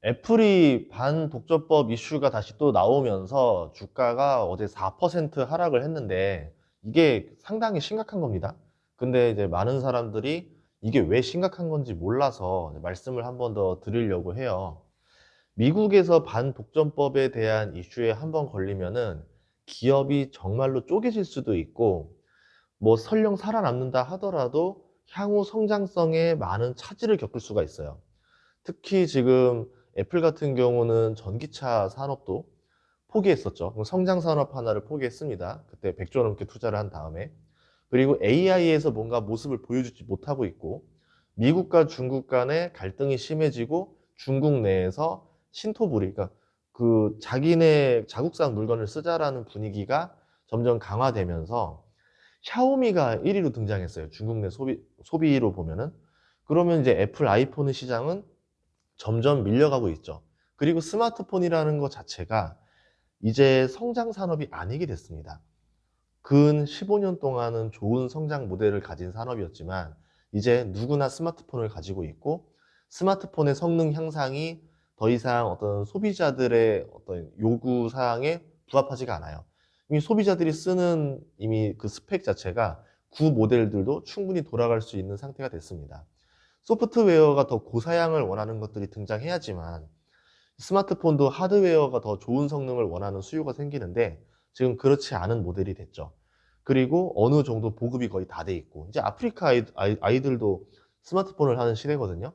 애플이 반독점법 이슈가 다시 또 나오면서 주가가 어제 4% 하락을 했는데 이게 상당히 심각한 겁니다. 근데 이제 많은 사람들이 이게 왜 심각한 건지 몰라서 말씀을 한 번 더 드리려고 해요. 미국에서 반독점법에 대한 이슈에 한 번 걸리면은 기업이 정말로 쪼개질 수도 있고 뭐 설령 살아남는다 하더라도 향후 성장성에 많은 차질을 겪을 수가 있어요. 특히 지금 애플 같은 경우는 전기차 산업도 포기했었죠. 성장 산업 하나를 포기했습니다. 그때 100조 넘게 투자를 한 다음에. 그리고 AI에서 뭔가 모습을 보여주지 못하고 있고, 미국과 중국 간의 갈등이 심해지고 중국 내에서 신토부리, 그러니까 그 자기네 자국산 물건을 쓰자라는 분위기가 점점 강화되면서 샤오미가 1위로 등장했어요. 중국 내 소비로 보면은. 그러면 이제 애플 아이폰 시장은 점점 밀려가고 있죠. 그리고 스마트폰이라는 것 자체가 이제 성장 산업이 아니게 됐습니다. 근 15년 동안은 좋은 성장 모델을 가진 산업이었지만 이제 누구나 스마트폰을 가지고 있고 스마트폰의 성능 향상이 더 이상 어떤 소비자들의 어떤 요구 사항에 부합하지가 않아요. 이미 소비자들이 쓰는 이미 그 스펙 자체가 구 모델들도 충분히 돌아갈 수 있는 상태가 됐습니다. 소프트웨어가 더 고사양을 원하는 것들이 등장해야지만 스마트폰도 하드웨어가 더 좋은 성능을 원하는 수요가 생기는데 지금 그렇지 않은 모델이 됐죠. 그리고 어느 정도 보급이 거의 다 돼 있고 이제 아프리카 아이들도 스마트폰을 하는 시대거든요.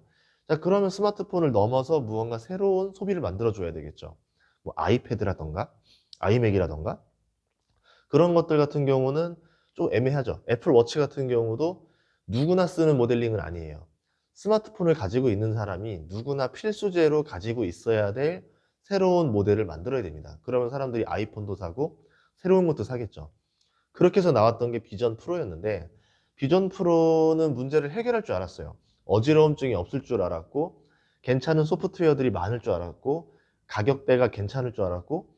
자, 그러면 스마트폰을 넘어서 무언가 새로운 소비를 만들어 줘야 되겠죠. 뭐 아이패드라던가 아이맥이라던가 그런 것들 같은 경우는 좀 애매하죠. 애플 워치 같은 경우도 누구나 쓰는 모델링은 아니에요. 스마트폰을 가지고 있는 사람이 누구나 필수제로 가지고 있어야 될 새로운 모델을 만들어야 됩니다. 그러면 사람들이 아이폰도 사고 새로운 것도 사겠죠. 그렇게 해서 나왔던 게 비전 프로였는데 비전 프로는 문제를 해결할 줄 알았어요. 어지러움증이 없을 줄 알았고 괜찮은 소프트웨어들이 많을 줄 알았고 가격대가 괜찮을 줄 알았고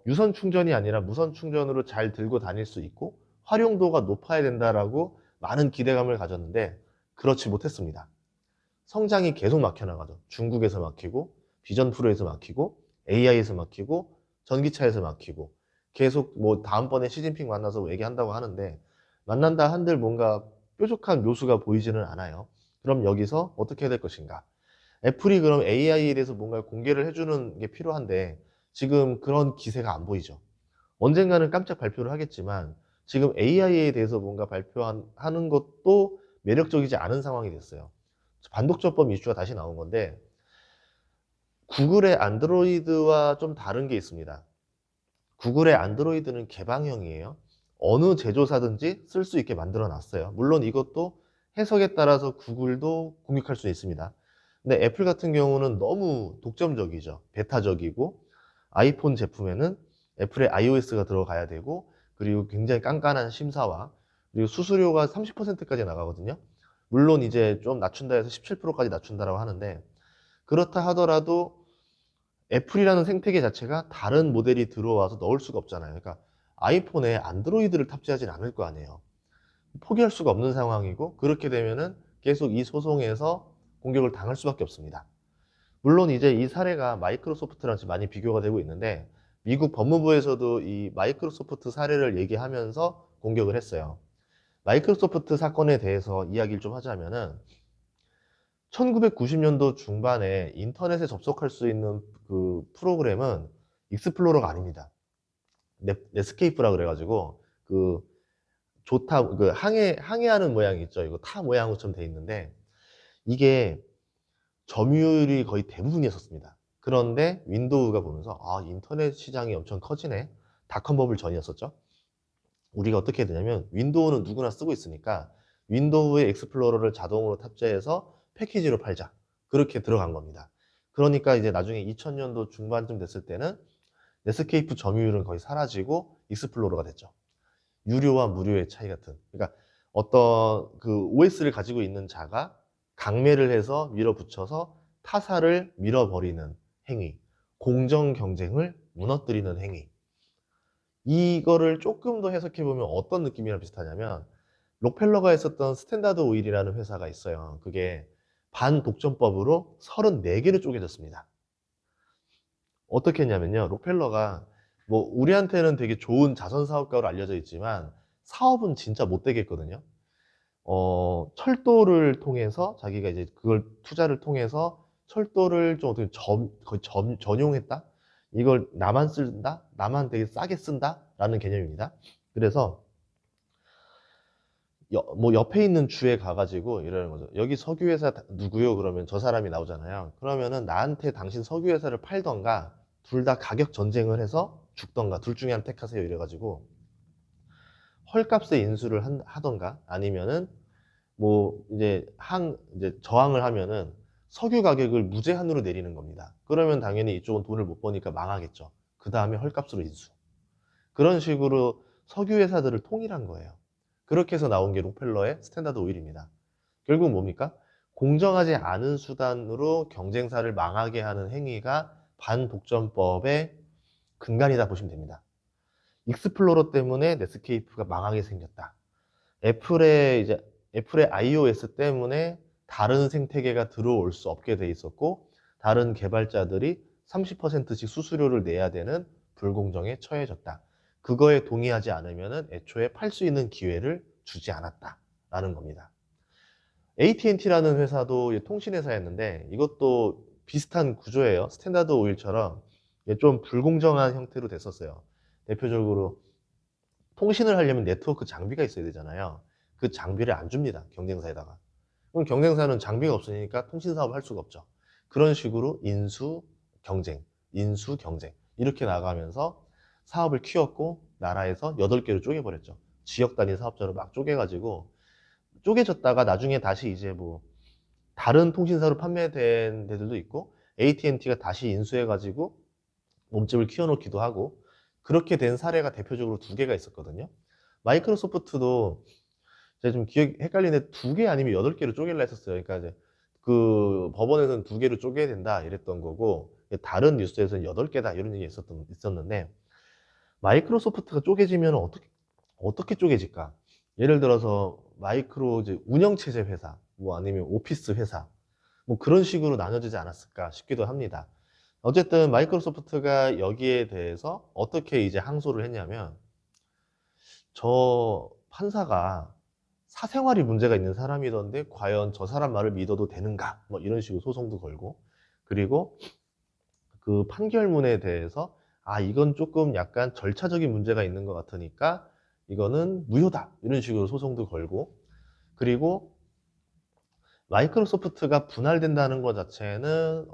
유선 충전이 아니라 무선 충전으로 잘 들고 다닐 수 있고 활용도가 높아야 된다라고 많은 기대감을 가졌는데 그렇지 못했습니다. 성장이 계속 막혀나가죠. 중국에서 막히고 비전 프로에서 막히고 AI에서 막히고 전기차에서 막히고 계속 뭐 다음번에 시진핑 만나서 얘기한다고 하는데 만난다 한들 뭔가 뾰족한 묘수가 보이지는 않아요. 그럼 여기서 어떻게 해야 될 것인가? 애플이 그럼 AI에 대해서 뭔가 공개를 해주는 게 필요한데 지금 그런 기세가 안 보이죠. 언젠가는 깜짝 발표를 하겠지만 지금 AI에 대해서 뭔가 발표하는 것도 매력적이지 않은 상황이 됐어요. 반독점법 이슈가 다시 나온 건데 구글의 안드로이드와 좀 다른 게 있습니다. 구글의 안드로이드는 개방형이에요. 어느 제조사든지 쓸 수 있게 만들어 놨어요. 물론 이것도 해석에 따라서 구글도 공격할 수 있습니다. 근데 애플 같은 경우는 너무 독점적이죠. 배타적이고 아이폰 제품에는 애플의 iOS가 들어가야 되고 그리고 굉장히 깐깐한 심사와 그리고 수수료가 30%까지 나가거든요. 물론 이제 좀 낮춘다 해서 17%까지 낮춘다라고 하는데 그렇다 하더라도 애플이라는 생태계 자체가 다른 모델이 들어와서 넣을 수가 없잖아요. 그러니까 아이폰에 안드로이드를 탑재하진 않을 거 아니에요. 포기할 수가 없는 상황이고 그렇게 되면은 계속 이 소송에서 공격을 당할 수밖에 없습니다. 물론 이제 이 사례가 마이크로소프트랑 지금 많이 비교가 되고 있는데 미국 법무부에서도 이 마이크로소프트 사례를 얘기하면서 공격을 했어요. 마이크로소프트 사건에 대해서 이야기를 좀 하자면은 1990년도 중반에 인터넷에 접속할 수 있는 그 프로그램은 익스플로러가 아닙니다. 넷스케이프라 그래가지고 그 좋다 그 항해하는 모양이 있죠. 이거 타 모양처럼 돼 있는데 이게 점유율이 거의 대부분이었습니다. 그런데 윈도우가 보면서 아 인터넷 시장이 엄청 커지네. 닷컴 버블 전이었었죠. 우리가 어떻게 해야 되냐면 윈도우는 누구나 쓰고 있으니까 윈도우의 익스플로러를 자동으로 탑재해서 패키지로 팔자. 그렇게 들어간 겁니다. 그러니까 이제 나중에 2000년도 중반쯤 됐을 때는 넷스케이프 점유율은 거의 사라지고 익스플로러가 됐죠. 유료와 무료의 차이 같은. 그러니까 어떤 그 OS를 가지고 있는 자가 강매를 해서 밀어붙여서 타사를 밀어버리는 행위. 공정 경쟁을 무너뜨리는 행위. 이거를 조금 더 해석해보면 어떤 느낌이랑 비슷하냐면 록펠러가 했었던 스탠다드 오일이라는 회사가 있어요. 그게 반독점법으로 34개로 쪼개졌습니다. 어떻게 했냐면요. 록펠러가 뭐 우리한테는 되게 좋은 자선 사업가로 알려져 있지만 사업은 진짜 못되게 했거든요. 철도를 통해서 자기가 이제 그걸 투자를 통해서 철도를 좀 어떻게 거의 전용했다? 이걸 나만 쓴다? 나만 되게 싸게 쓴다? 라는 개념입니다. 그래서 뭐 옆에 있는 주에 가가지고 이러는 거죠. 여기 석유회사 누구요? 그러면 저 사람이 나오잖아요. 그러면은 나한테 당신 석유회사를 팔던가 둘 다 가격 전쟁을 해서 죽던가 둘 중에 하나 택하세요. 이래가지고 헐값에 인수를 하던가 아니면은 뭐 이제 저항을 하면은 석유 가격을 무제한으로 내리는 겁니다. 그러면 당연히 이쪽은 돈을 못 버니까 망하겠죠. 그 다음에 헐값으로 인수. 그런 식으로 석유 회사들을 통일한 거예요. 그렇게 해서 나온 게 록펠러의 스탠다드 오일입니다. 결국 뭡니까? 공정하지 않은 수단으로 경쟁사를 망하게 하는 행위가 반독점법의 근간이다 보시면 됩니다. 익스플로러 때문에 넷스케이프가 망하게 생겼다. 애플의 iOS 때문에 다른 생태계가 들어올 수 없게 돼 있었고 다른 개발자들이 30%씩 수수료를 내야 되는 불공정에 처해졌다. 그거에 동의하지 않으면 애초에 팔 수 있는 기회를 주지 않았다라는 겁니다. AT&T라는 회사도 통신회사였는데 이것도 비슷한 구조예요. 스탠다드 오일처럼 좀 불공정한 형태로 됐었어요. 대표적으로 통신을 하려면 네트워크 장비가 있어야 되잖아요. 그 장비를 안 줍니다. 경쟁사에다가. 그럼 경쟁사는 장비가 없으니까 통신 사업을 할 수가 없죠. 그런 식으로 인수, 경쟁 이렇게 나가면서 사업을 키웠고 나라에서 8개로 쪼개버렸죠. 지역 단위 사업자로 막 쪼개가지고 쪼개졌다가 나중에 다시 이제 뭐 다른 통신사로 판매된 데들도 있고 AT&T가 다시 인수해가지고 몸집을 키워놓기도 하고 그렇게 된 사례가 대표적으로 2개가 있었거든요. 마이크로소프트도 제가 좀 기억 헷갈리는데 2개 아니면 8개로 쪼개려 했었어요. 그러니까 이제 그 법원에서는 2개로 쪼개야 된다 이랬던 거고 다른 뉴스에서는 8개다 이런 얘기 있었는데 마이크로소프트가 쪼개지면 어떻게 쪼개질까? 예를 들어서 마이크로 이제 운영체제 회사 뭐 아니면 오피스 회사 뭐 그런 식으로 나눠지지 않았을까 싶기도 합니다. 어쨌든 마이크로소프트가 여기에 대해서 어떻게 이제 항소를 했냐면 저 판사가 사생활이 문제가 있는 사람이던데 과연 저 사람 말을 믿어도 되는가 뭐 이런 식으로 소송도 걸고 그리고 그 판결문에 대해서 이건 조금 약간 절차적인 문제가 있는 것 같으니까 이거는 무효다 이런 식으로 소송도 걸고 그리고 마이크로소프트가 분할된다는 것 자체는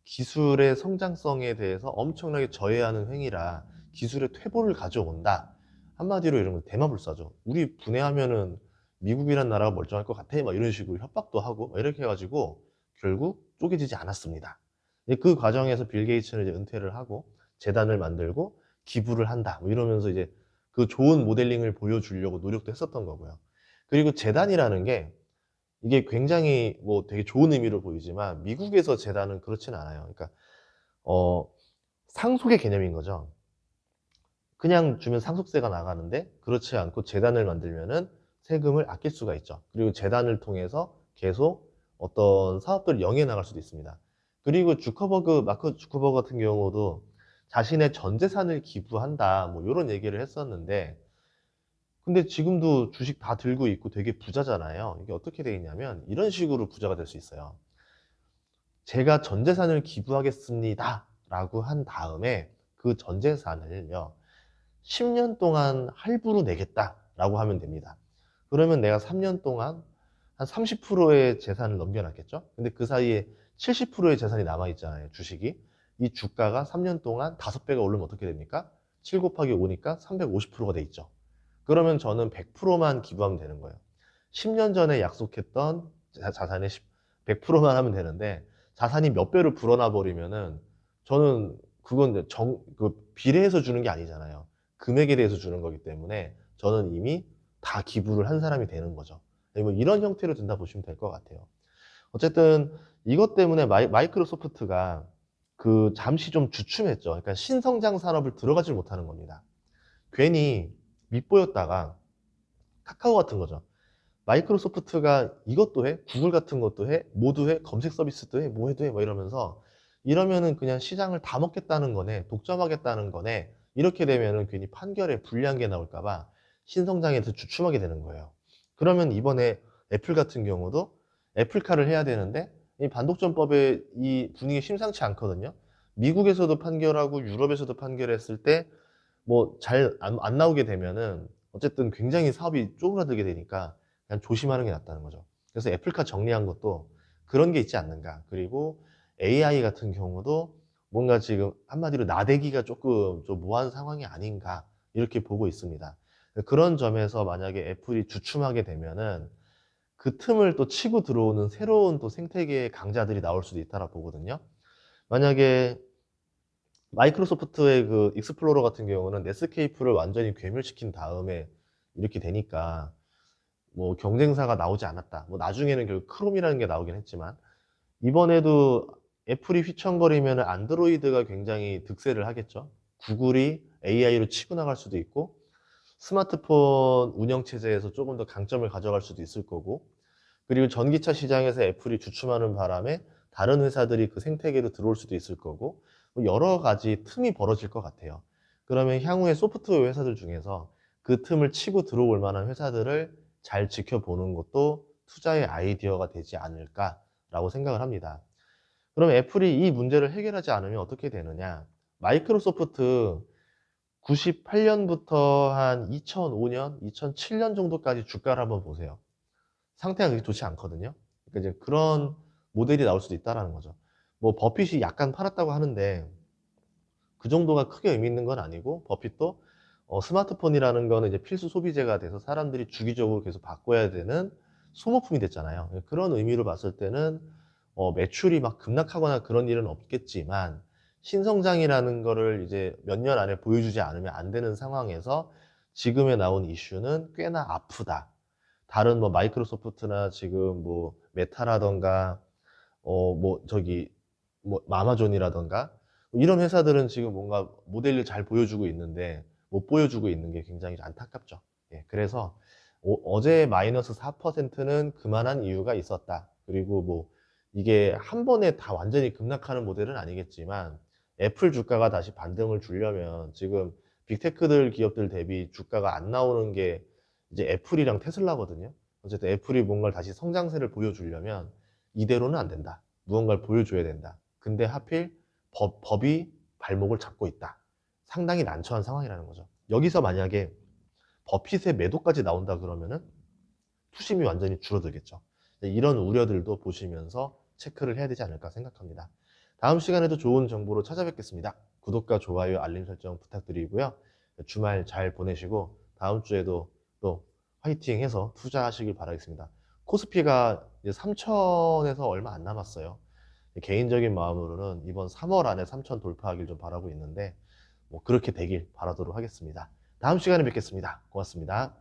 기술의 성장성에 대해서 엄청나게 저해하는 행위라 기술의 퇴보를 가져온다. 한마디로 이런 거 대마불사죠. 우리 분해하면은 미국이란 나라가 멀쩡할 것 같아. 막 이런 식으로 협박도 하고 막 이렇게 해가지고 결국 쪼개지지 않았습니다. 그 과정에서 빌 게이츠는 이제 은퇴를 하고 재단을 만들고 기부를 한다. 뭐 이러면서 이제 그 좋은 모델링을 보여주려고 노력도 했었던 거고요. 그리고 재단이라는 게 이게 굉장히 뭐 되게 좋은 의미로 보이지만 미국에서 재단은 그렇진 않아요. 그러니까 어, 상속의 개념인 거죠. 그냥 주면 상속세가 나가는데 그렇지 않고 재단을 만들면은 세금을 아낄 수가 있죠. 그리고 재단을 통해서 계속 어떤 사업들을 영위해 나갈 수도 있습니다. 그리고 마크 주커버그 같은 경우도 자신의 전 재산을 기부한다 뭐 이런 얘기를 했었는데 근데 지금도 주식 다 들고 있고 되게 부자잖아요. 이게 어떻게 되어 있냐면 이런 식으로 부자가 될 수 있어요. 제가 전 재산을 기부하겠습니다 라고 한 다음에 그 전 재산을요 10년 동안 할부로 내겠다라고 하면 됩니다. 그러면 내가 3년 동안 한 30%의 재산을 넘겨놨겠죠? 근데 그 사이에 70%의 재산이 남아있잖아요, 주식이. 이 주가가 3년 동안 5배가 오르면 어떻게 됩니까? 7 곱하기 5니까 350%가 돼 있죠. 그러면 저는 100%만 기부하면 되는 거예요. 10년 전에 약속했던 자산의 100%만 하면 되는데 자산이 몇 배로 불어나 버리면은 저는 그건 비례해서 주는 게 아니잖아요. 금액에 대해서 주는 거기 때문에 저는 이미 다 기부를 한 사람이 되는 거죠. 뭐 이런 형태로 된다 보시면 될 것 같아요. 어쨌든 이것 때문에 마이크로소프트가 그 잠시 좀 주춤했죠. 그러니까 신성장 산업을 들어가질 못하는 겁니다. 괜히 밑보였다가 카카오 같은 거죠. 마이크로소프트가 이것도 해, 구글 같은 것도 해, 뭐도 해, 검색 서비스도 해, 뭐 해도 해, 뭐 이러면서 이러면은 그냥 시장을 다 먹겠다는 거네, 독점하겠다는 거네. 이렇게 되면은 괜히 판결에 불리한 게 나올까 봐 신성장에서 주춤하게 되는 거예요. 그러면 이번에 애플 같은 경우도 애플카를 해야 되는데 이 반독점법의 이 분위기 심상치 않거든요. 미국에서도 판결하고 유럽에서도 판결했을 때 뭐 잘 안 나오게 되면은 어쨌든 굉장히 사업이 쪼그라들게 되니까 그냥 조심하는 게 낫다는 거죠. 그래서 애플카 정리한 것도 그런 게 있지 않는가. 그리고 AI 같은 경우도 뭔가 지금 한마디로 나대기가 조금 좀 모호한 상황이 아닌가 이렇게 보고 있습니다. 그런 점에서 만약에 애플이 주춤하게 되면은 그 틈을 또 치고 들어오는 새로운 또 생태계의 강자들이 나올 수도 있다라고 보거든요. 만약에 마이크로소프트의 그 익스플로러 같은 경우는 넷스케이프를 완전히 괴멸시킨 다음에 이렇게 되니까 뭐 경쟁사가 나오지 않았다. 뭐 나중에는 결국 크롬이라는 게 나오긴 했지만 이번에도 애플이 휘청거리면 안드로이드가 굉장히 득세를 하겠죠. 구글이 AI로 치고 나갈 수도 있고 스마트폰 운영체제에서 조금 더 강점을 가져갈 수도 있을 거고 그리고 전기차 시장에서 애플이 주춤하는 바람에 다른 회사들이 그 생태계로 들어올 수도 있을 거고 뭐 여러 가지 틈이 벌어질 것 같아요. 그러면 향후에 소프트웨어 회사들 중에서 그 틈을 치고 들어올 만한 회사들을 잘 지켜보는 것도 투자의 아이디어가 되지 않을까라고 생각을 합니다. 그럼 애플이 이 문제를 해결하지 않으면 어떻게 되느냐? 마이크로소프트 98년부터 한 2005년, 2007년 정도까지 주가를 한번 보세요. 상태가 그렇게 좋지 않거든요. 그러니까 이제 그런 모델이 나올 수도 있다라는 거죠. 뭐 버핏이 약간 팔았다고 하는데 그 정도가 크게 의미 있는 건 아니고 버핏도 스마트폰이라는 거는 이제 필수 소비재가 돼서 사람들이 주기적으로 계속 바꿔야 되는 소모품이 됐잖아요. 그런 의미로 봤을 때는 매출이 막 급락하거나 그런 일은 없겠지만 신성장이라는 거를 이제 몇 년 안에 보여주지 않으면 안 되는 상황에서 지금에 나온 이슈는 꽤나 아프다. 다른 뭐 마이크로소프트나 지금 뭐 메타라던가 뭐 저기 뭐 아마존이라던가 이런 회사들은 지금 뭔가 모델을 잘 보여주고 있는데 못 보여주고 있는 게 굉장히 안타깝죠. 예, 그래서 어제 마이너스 4%는 그만한 이유가 있었다. 그리고 뭐 이게 한 번에 다 완전히 급락하는 모델은 아니겠지만 애플 주가가 다시 반등을 주려면 지금 빅테크들 기업들 대비 주가가 안 나오는 게 이제 애플이랑 테슬라거든요. 어쨌든 애플이 뭔가를 다시 성장세를 보여주려면 이대로는 안 된다. 무언가를 보여줘야 된다. 근데 하필 법이 발목을 잡고 있다. 상당히 난처한 상황이라는 거죠. 여기서 만약에 버핏의 매도까지 나온다 그러면은 투심이 완전히 줄어들겠죠. 이런 우려들도 보시면서 체크를 해야 되지 않을까 생각합니다. 다음 시간에도 좋은 정보로 찾아뵙겠습니다. 구독과 좋아요, 알림 설정 부탁드리고요. 주말 잘 보내시고 다음 주에도 또 화이팅 해서 투자하시길 바라겠습니다. 코스피가 이제 3천에서 얼마 안 남았어요. 개인적인 마음으로는 이번 3월 안에 3천 돌파하길 좀 바라고 있는데 뭐 그렇게 되길 바라도록 하겠습니다. 다음 시간에 뵙겠습니다. 고맙습니다.